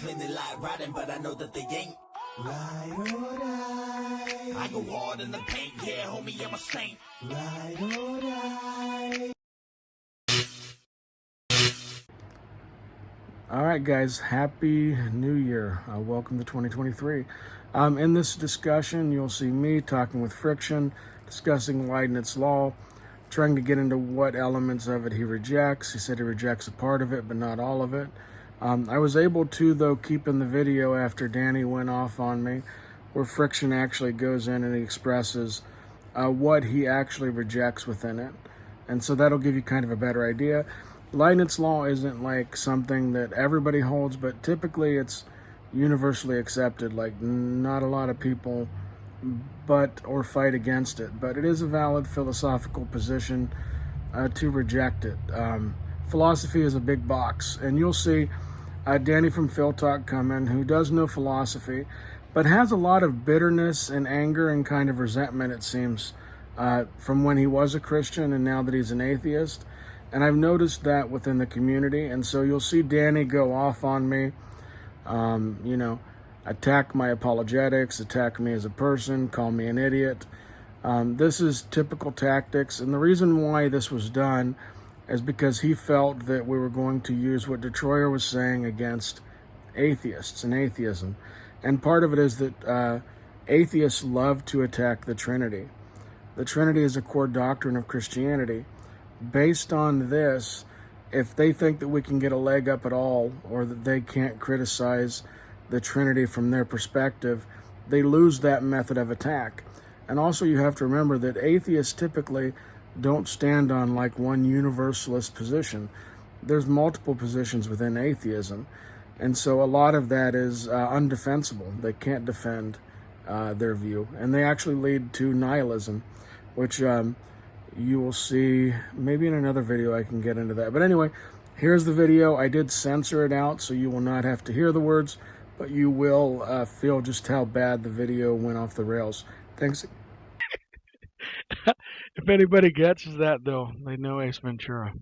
Clean it like riding, but I know that they ain't. Ride or die. I go hard in the paint, yeah, homie, I'm a saint. Ride or die. All right, guys, Happy New Year. Welcome to 2023. In this discussion, you'll see me talking with Friction, discussing Leibniz law, trying to get into what elements of it he rejects. He said he rejects a part of it, but not all of it. I was able to, though, keep in the video after Danny went off on me, where Friction actually goes in and he expresses what he actually rejects within it. And so that'll give you kind of a better idea. Leibniz law isn't like something that everybody holds, but typically it's universally accepted. Like, not a lot of people or fight against it, but it is a valid philosophical position to reject it. Philosophy is a big box, and you'll see Danny from Phil Talk come in, who does know philosophy, but has a lot of bitterness and anger and kind of resentment, it seems, from when he was a Christian and now that he's an atheist. And I've noticed that within the community, and so you'll see Danny go off on me, attack my apologetics, attack me as a person, call me an idiot. This is typical tactics, and the reason why this was done is because he felt that we were going to use what Detroyer was saying against atheists and atheism. And part of it is that atheists love to attack the Trinity. The Trinity is a core doctrine of Christianity. Based on this, if they think that we can get a leg up at all, or that they can't criticize the Trinity from their perspective, they lose that method of attack. And also you have to remember that atheists typically don't stand on like one universalist position. There's multiple positions within atheism. And so a lot of that is undefensible. They can't defend their view. And they actually lead to nihilism, which you will see maybe in another video. I can get into that. But anyway, here's the video. I did censor it out, so you will not have to hear the words, but you will feel just how bad the video went off the rails. Thanks. If anybody gets that, though, they know Ace Ventura.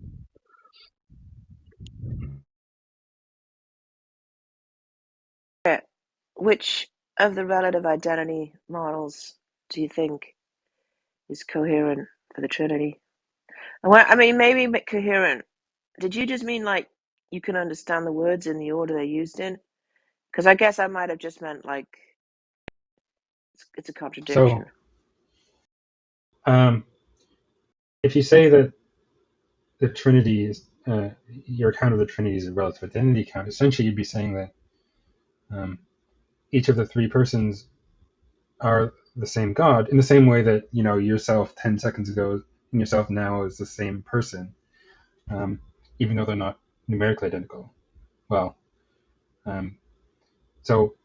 Which of the relative identity models do you think is coherent for the Trinity? I mean, maybe coherent. Did you just mean like you can understand the words in the order they're used in? Because I guess I might have just meant like it's a contradiction. So, if you say that the Trinity is your account of the Trinity is a relative identity account, essentially you'd be saying that each of the three persons are the same God, in the same way that yourself 10 seconds ago and yourself now is the same person, even though they're not numerically identical. Well, so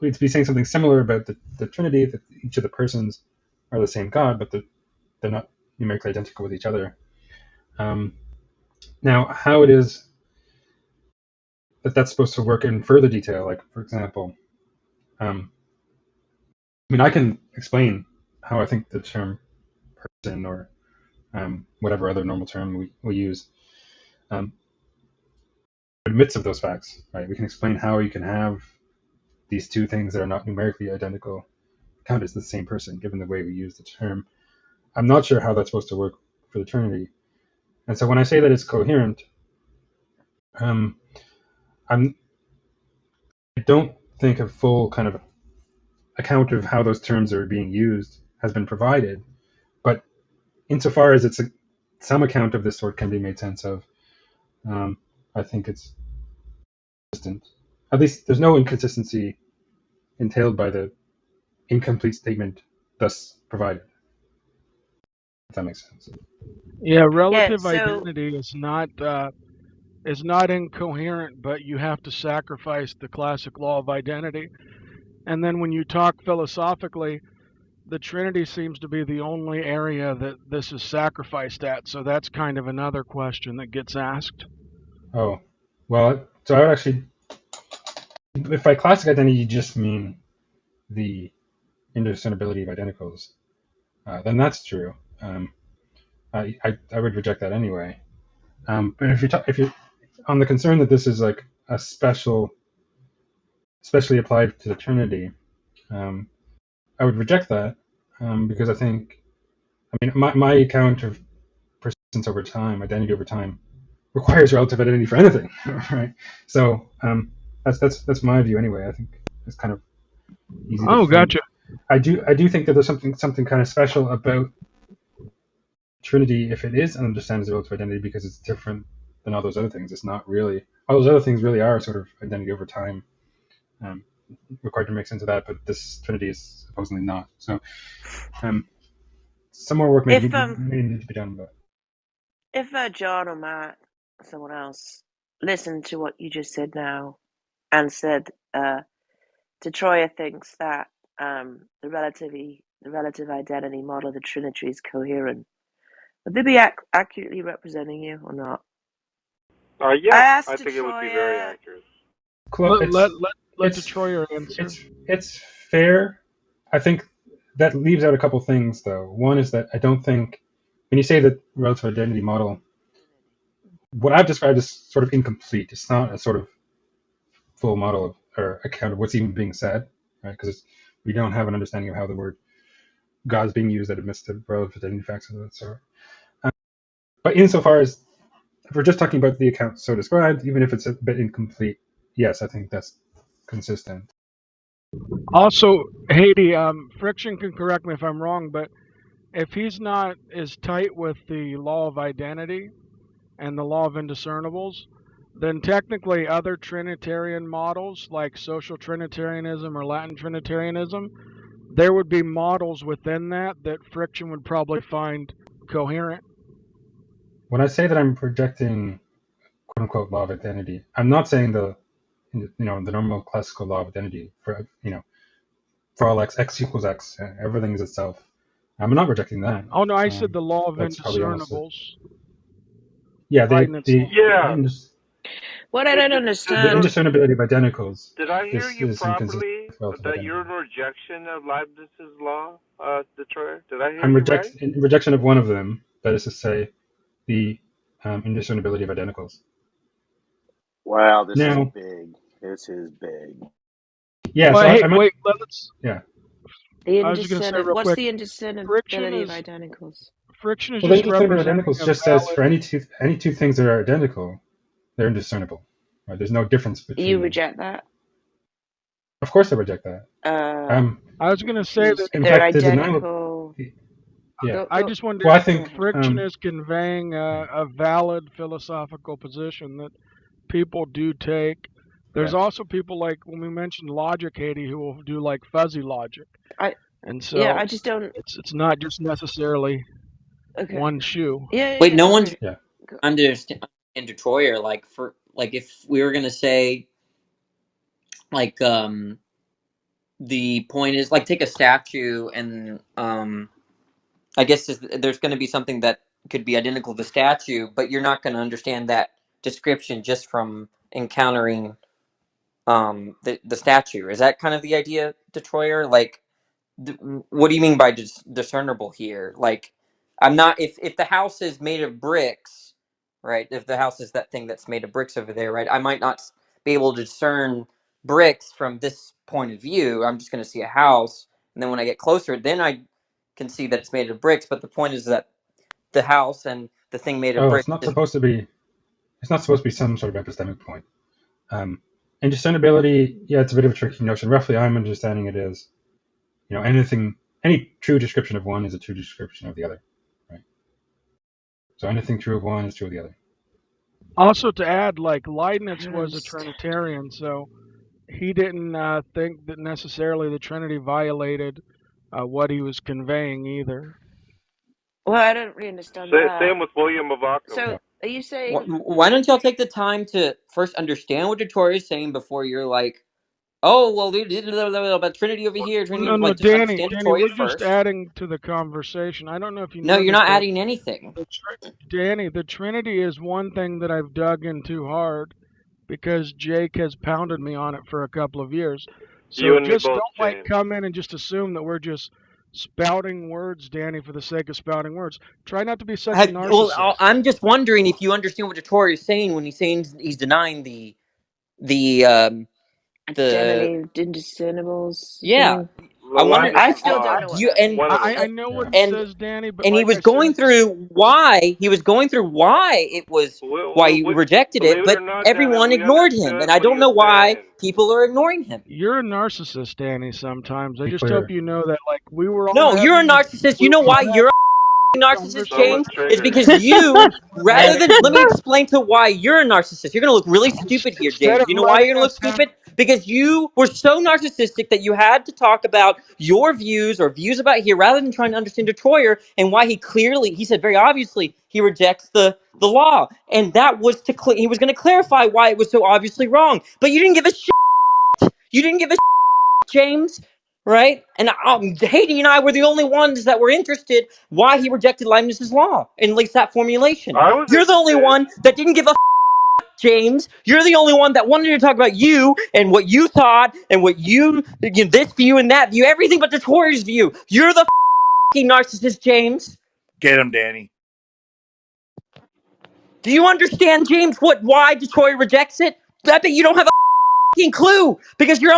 we'd be saying something similar about the Trinity, that each of the persons are the same God, but they're not numerically identical with each other. Now, how it is that that's supposed to work in further detail, like, for example, I can explain how I think the term person, or whatever other normal term we use, admits of those facts, right? We can explain how you can have these two things that are not numerically identical count as the same person, given the way we use the term. I'm not sure how that's supposed to work for the Trinity. And so when I say that it's coherent, I don't think a full kind of account of how those terms are being used has been provided. But insofar as some account of this sort can be made sense of, I think it's consistent. At least there's no inconsistency entailed by the incomplete statement thus provided. If that makes sense. Yeah, relative so identity is not incoherent, but you have to sacrifice the classic law of identity. And then when you talk philosophically, the Trinity seems to be the only area that this is sacrificed at. So that's kind of another question that gets asked. Oh, well, so I would actually, if by classic identity you just mean the indiscernibility of identicals, then that's true. I would reject that anyway. But if you're on the concern that this is like a special especially applied to the Trinity, I would reject that because I think, my account of persistence over time, identity over time, requires relative identity for anything, right? So that's my view anyway. I think it's kind of easy to Oh, think. gotcha. I do think that there's something kind of special about Trinity if it is understands as relative identity because it's different than all those other things. It's not really all those other things really are sort of identity over time, um, required to make sense of that, but this Trinity is supposedly not. So some more work may If need to be done, but if John or Matt, or someone else, listened to what you just said now, and said Detroit thinks that the relative identity model of the Trinity is coherent, would they be accurately representing you or not? I Yeah, asked I think it would be very Detroit. accurate. Let it's Detroyer answer. it's fair. I think that leaves out a couple things though. One is that I don't think when you say that relative identity model, what I've described is sort of incomplete. It's not a sort of full model of, or account of what's even being said, right? Because we don't have an understanding of how the word God is being used that admits to relative identity facts of that sort. But insofar as if we're just talking about the account so described, even if it's a bit incomplete, yes, I think that's consistent. Also, Haiti, Friction can correct me if I'm wrong, but if he's not as tight with the law of identity and the law of indiscernibles, then technically other Trinitarian models like social Trinitarianism or Latin Trinitarianism, there would be models within that Friction would probably find coherent. When I say that I'm projecting quote unquote law of identity, I'm not saying the normal classical law of identity for for all x equals x, everything is itself. I'm not rejecting that. Oh no, I said the law of That's probably almost it. indiscernibles. Yeah, Leibniz law. Yeah. What I don't the understand. indiscernibility of identicals Did I hear is you inconsistent properly with relative that identity. you're in rejection of Leibniz's law, Detroit? Did I hear I'm you right? in rejection of one of them, that is to say, the indiscernibility of identicals. Wow, this is Now, big. This is big. yeah, Well, so hey, I might, wait, let's. yeah. I was just gonna say real What's quick. the Friction indiscernibility of is identicals? friction is Well, the just indiscernibility of representing identicals a just says valid. for any two things that are identical, they're indiscernible. Right? There's no difference between You them. reject that? Of course, I reject that. I was gonna say that Confused. If In they're fact, the denial. identical, Yeah. I just wanted to Well, I add think. that friction is conveying a valid philosophical position that people do take. There's Yeah. also people like when we mentioned logic, Haiti, who will do like fuzzy logic, and so I just don't. it's not just necessarily Okay. one shoe. Wait, no one's Okay. Yeah. understand Detroit, like for like if we were gonna say like the point is like take a statue and I guess there's going to be something that could be identical to the statue, but you're not going to understand that description just from encountering the statue. Is that kind of the idea, Detroyer? Like, what do you mean by discernible here? Like, I'm not if the house is made of bricks, right? If the house is that thing that's made of bricks over there, right? I might not be able to discern bricks from this point of view. I'm just going to see a house, and then when I get closer, then I can see that it's made of bricks. But the point is that the house and the thing made of Oh, bricks it's not is. supposed to be. It's not supposed to be some sort of epistemic point. Indiscernibility, yeah, it's a bit of a tricky notion. Roughly, I'm understanding it is, any true description of one is a true description of the other, right? So anything true of one is true of the other. Also, to add, like Leibniz was a Honest. Trinitarian, so he didn't think that necessarily the Trinity violated what he was conveying either. Well, I don't really understand that. Same with William of Ockham. So, Yeah. are you saying? Why don't y'all take the time to first understand what Detroit is saying before you're like, oh well, about Trinity over here, Trinity, No, like just Danny, understand we're Detroit just first. adding to the conversation. I don't know if you No, know you're this, not but adding anything. Danny, the Trinity is one thing that I've dug in too hard because Jake has pounded me on it for a couple of years. You So and me just both, don't like James. come in and just assume that we're just spouting words, Danny, for the sake of spouting words. Try not to be such a narcissist. I'm just wondering if you understand what Detroit is saying when he's saying he's denying the Identity of indiscernibles. Yeah. Thing. I wonder. I Leibniz's still law. don't That's know what You that and one of means. them. I know what it and says, Danny, but and he like was I said, going through why he was going through why it was why you rejected it, Believe it but or not, Danny, everyone we ignored him, and understood I what he don't was know why saying. people are ignoring him. you're a narcissist, Danny. Sometimes I Be just hope clear. you know that. Like we were all No, you're a having narcissist. You we know were why all you're a having narcissist, Someone's James? Is triggered. because conversations. you, rather And than, let me explain to why you're a narcissist. You're gonna look really stupid here, instead James. of You know why you're letting gonna look us have, stupid? Because you were so narcissistic that you had to talk about your views or views about here rather than trying to understand Detroyer and why he said very obviously he rejects the law. And that was he was gonna clarify why it was so obviously wrong. But you didn't give a shit. You didn't give a James, right? And Haiti and I were the only ones that were interested why he rejected Leibniz's law, and at least that formulation. I was You're the only interested. one that didn't give a James. You're the only one that wanted to talk about you and what you thought and what this view and that view, everything but Detroit's view. You're the narcissist, James. Get him, Danny. Do you understand, James, why Detroit rejects it? I bet you don't have a clue because you're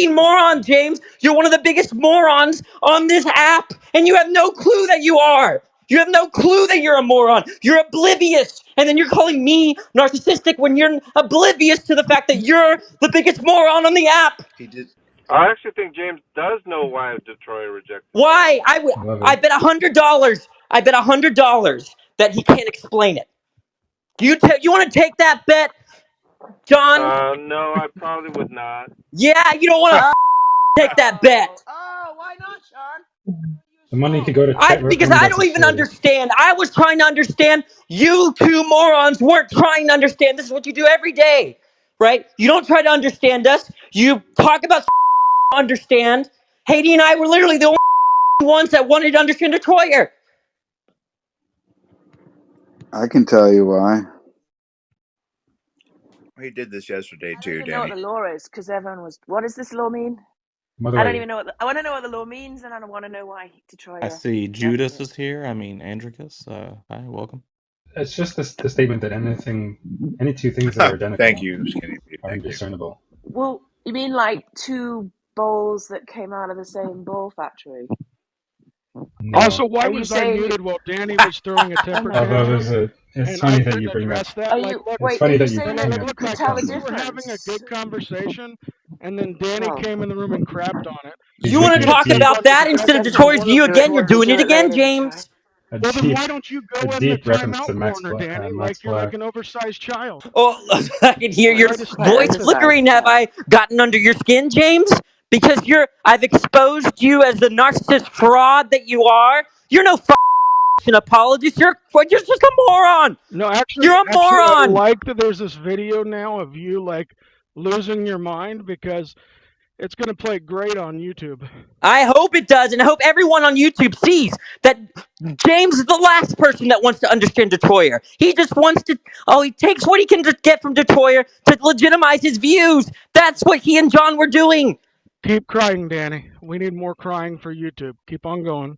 moron, James. You're one of the biggest morons on this app, and you have no clue that you are. You have no clue that you're a moron. You're oblivious. And then you're calling me narcissistic when you're oblivious to the fact that you're the biggest moron on the app. He did. I actually think James does know why Detroit rejected the Why? law. I love I it. bet $100. I bet $100 that he can't explain it. You want to take that bet, John? No, I probably would not. Yeah, you don't want to take that bet. Why not, Sean? The money could go to Because women's I don't even exercise. understand. I was trying to understand. You two morons weren't trying to understand. This is what you do every day, right? You don't try to understand us. You talk about understand. Haiti and I were literally the only ones that wanted to understand Detroyer. I can tell you why. He did this yesterday I don't too, even know what Danny. the law is because everyone was. What does this law mean? By the I don't way, even know what. I want to know what the law means, and I want to know why I Detroit see rejected Judas it. is here. I mean, Andricus. Hi, welcome. it's just the statement that any two things that are Thank identical you, Skinny Pete. are Thank you. indiscernible. Well, you mean like two bowls that came out of the same bowl factory? also, No. why Are you was I saying? muted while Danny was throwing a Oh temper my Although god! tantrum it's and I funny that couldn't you bring that. address that? Are Like, you? look, It's Wait, are funny you that you saying bring that like, that you look, could I tell thought the we were concept. having a difference? good conversation, and then Danny Oh, came in the room and crapped on it. He's You Like, want making to you a had talk said deep, about once that before instead of that says you were Detroit's one of view the do again? it. You're Detroyer We'll doing it do it again, morons. later, James. Chad. a Well, then deep, why don't you a go in the deep reference timeout to corner, Danny, like Max you're like Planck. an oversized child? Oh, I can hear Well, your Try to he's quite speak voice to them. oversized, flickering. Have Chad. I gotten under your skin, James? Because I've exposed you as the narcissist fraud that you are. You're no an apologist. You're just a moron. No, actually, You're a I moron. like that there's this video now of you like losing your mind because it's going to play great on YouTube. I hope it does, and I hope everyone on YouTube sees that James is the last person that wants to understand Detroyer. He just wants to. Oh, he takes what he can get from Detroyer to legitimize his views. That's what he and John were doing. Keep crying, Danny. We need more crying for YouTube. Keep on going.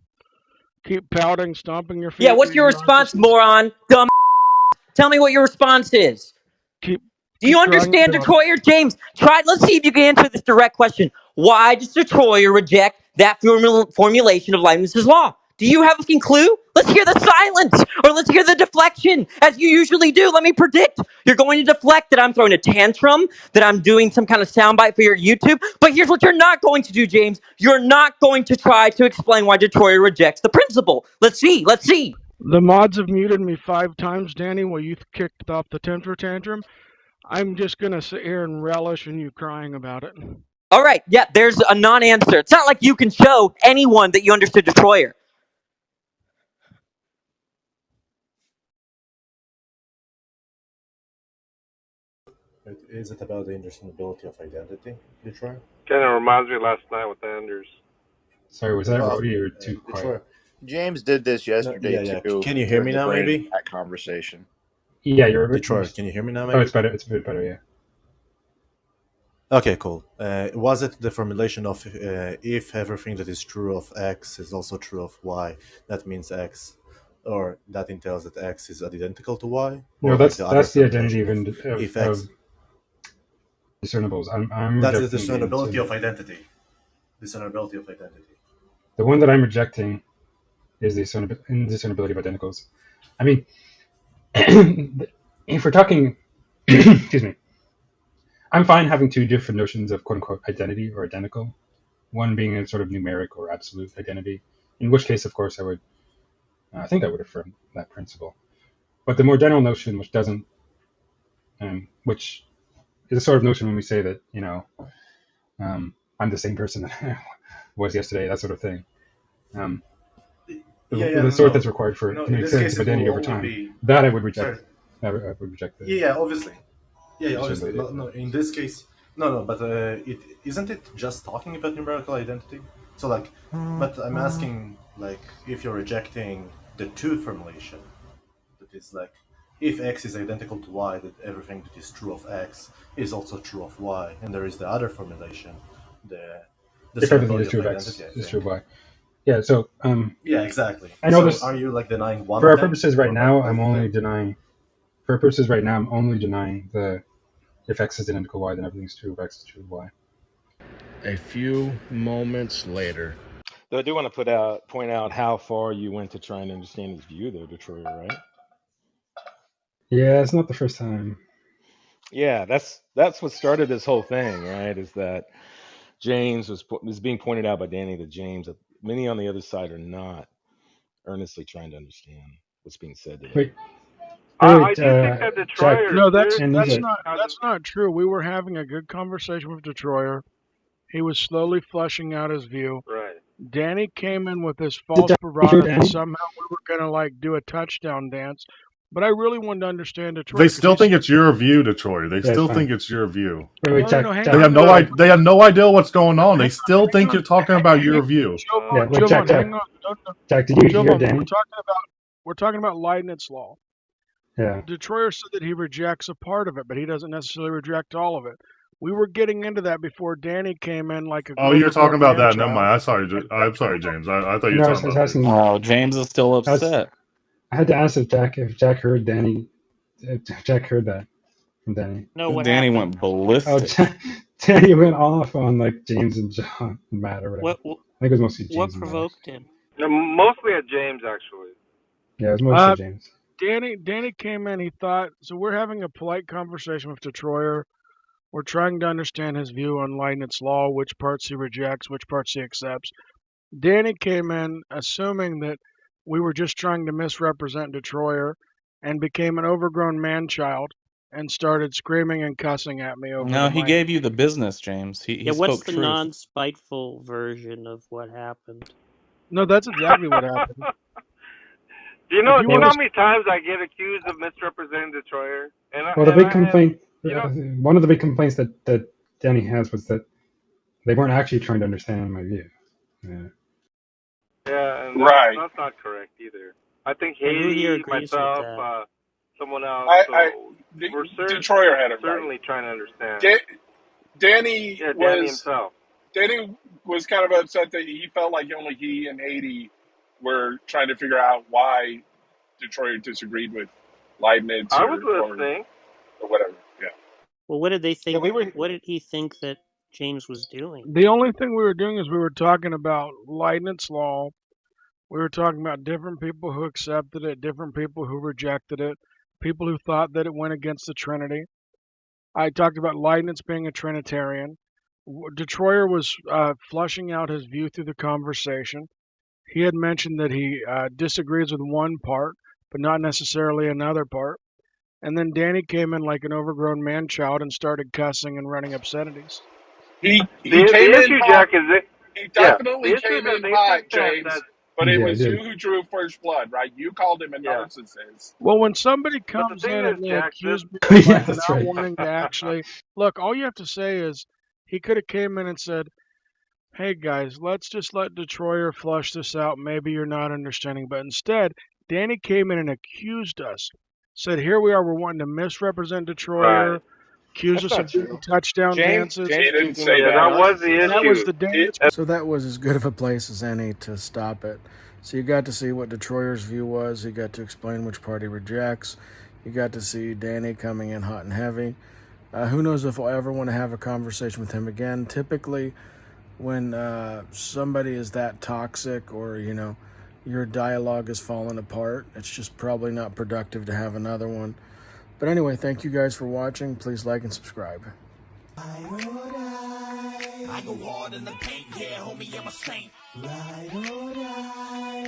Keep pouting, stomping your Yeah, feet, what's your being response, narcissistic. moron? Dumb. Tell me what your response is. Keep Do you crying understand about it. Detroyer? James, let's see if you can answer this direct question. Why does Detroyer reject that formulation of Leibniz's law? Do you have a fucking clue? Let's hear the silence, or let's hear the deflection, as you usually do. Let me predict. You're going to deflect that I'm throwing a tantrum, that I'm doing some kind of soundbite for your YouTube. But here's what you're not going to do, James. You're not going to try to explain why Detroyer rejects the principle. Let's see. Let's see. The mods have muted me 5 times, Danny, while you kicked off the temper tantrum. I'm just going to sit here and relish in you crying about it. All right. Yeah, there's a non-answer. It's not like you can show anyone that you understood Detroyer. Is it about the understandability of identity, Detroit? Kind of reminds me of last night with Anders. Sorry, was that Well, rowdy or too quiet? Detroit. James did this No, yesterday yeah. too Can you hear during me the now? Brandon Maybe Cat conversation. Yeah, Detroit. Can you hear me now? Oh, it's Maybe. better. It's a bit better. Yeah. Okay, cool. Was it the formulation of if everything that is true of X is also true of Y? That means X, or that entails that X is identical to Y, No, or like the other that's the identity formulation of if X. of discernibles. I'm That's the rejecting discernibility of identity. Discernibility of identity. the one that I'm rejecting is the indiscernibility of identicals. I mean, if we're talking, excuse me, I'm fine having two different notions of quote unquote identity or identical. One being a sort of numeric or absolute identity, in which case, of course, I think I would affirm that principle. But the more general notion, which doesn't, which is a sort of notion when we say that, I'm the same person that I was yesterday, that sort of thing. The sort that's required for No, an in this experience case, of it will identity over only time. be. That I would reject. Sorry. I would reject the. Yeah, obviously. Yeah, obviously. discernibility. No, in this case, no. But it isn't it just talking about numerical identity? So but I'm asking if you're rejecting the two formulation, that is if X is identical to Y, that everything that is true of X is also true of Y, and there is the other formulation, the If everything is discernibility true of of X, identity. I is think. true of Y. Yeah. So Yeah, exactly. I know so this. are you denying one For of our them? purposes right or now, both I'm of only them? denying. For our purposes right now, I'm only denying the if X is identical to Y, then everything's true of X is true of Y. A few moments later. Though I do want to point out how far you went to try and understand his view, though, Detroit, right? Yeah, it's not the first time. Yeah, that's what started this whole thing, right? Is that James was being pointed out by Danny that James, that many on the other side are not earnestly trying to understand what's being said to them. Wait, I do think that Jack Detroyer No, and that's Ninja. seriously not has that's not true. We were having a good conversation with Detroyer. He was slowly fleshing out his view. right. Danny came in with this Did false Jack hear bravado that Danny? somehow we were gonna do a touchdown dance. But I really wanted to understand Detroit. They still think it's your view, Detroit. They still think it's your view. Wait, Jack. No, hang They on. have they have no idea what's going on. They still think on. you're talking about your view. Yeah, wait, Jovan, Jack. hang on. No. Jack, did you hear Jovan, Danny? we're talking about Leibniz law. Yeah. Detroyer said that he rejects a part of it, but he doesn't necessarily reject all of it. We were getting into that before Danny came in like a. Oh, you're talking about that. Never mind. I'm sorry, James. I thought you were No, I talking was about me. asking. Oh, James is still upset. I had to ask if Jack heard Danny. If Jack heard that from Danny. No, what Danny happened? went ballistic. Danny went off on James and John and Matt or whatever. What I think it was mostly what James and Matt. provoked him? No, mostly at James actually. Yeah, it was mostly James. Danny came in. He thought so. We're having a polite conversation with Detroyer. We're trying to understand his view on Leibniz law, which parts he rejects, which parts he accepts. Danny came in assuming that we were just trying to misrepresent Detroyer and became an overgrown man-child and started screaming and cussing at me over No, the he mic. gave you the business, James. He Yeah, what's spoke the truth. non-spiteful version of what happened? No, that's exactly what happened. Do you know how many times I get accused of misrepresenting Detroyer? Well, the big complaint, one of the big complaints that Danny has was that they weren't actually trying to understand my view. Yeah. Yeah, and that's not correct either. I think And who here Haiti, agrees with myself, that? someone else. We're Detroyer had it certainly right. trying to understand. Danny himself. Danny was kind of upset that he felt like only he and Haiti were trying to figure out why Detroyer disagreed with Leibniz I was listening. or whatever. Yeah. Well, what did they think? Yeah, what did he think that James was doing? The only thing we were doing is we were talking about Leibniz law. We were talking about different people who accepted it, different people who rejected it, people who thought that it went against the Trinity. I talked about Leibniz being a Trinitarian. Detroyer was flushing out his view through the conversation. He had mentioned that he disagrees with one part, but not necessarily another part. And then Danny came in like an overgrown man-child and started cussing and running obscenities. He the came issue, in Jack, hot. is it? He definitely came in hot, James. James. But it was you who drew first blood, right? You called him a narcissist. Well, when somebody comes in and they accuse me of not wanting to actually look, all you have to say is he could have came in and said, "Hey guys, let's just let Detroyer flush this out. Maybe you're not understanding." But instead, Danny came in and accused us. Said, "Here we are. We're wanting to misrepresent Detroyer." Accused us of doing touchdown dances. Didn't say that. That was the issue. That was the dangerous. So that was as good of a place as any to stop it. So you got to see what Detroyer's view was. You got to explain which part he rejects. You got to see Danny coming in hot and heavy. Who knows if I'll ever want to have a conversation with him again. Typically, when somebody is that toxic, or your dialogue is falling apart, it's just probably not productive to have another one. But anyway, thank you guys for watching. Please like and subscribe. I go hard in the paint, yeah, homie, I'm a saint. Ride or die.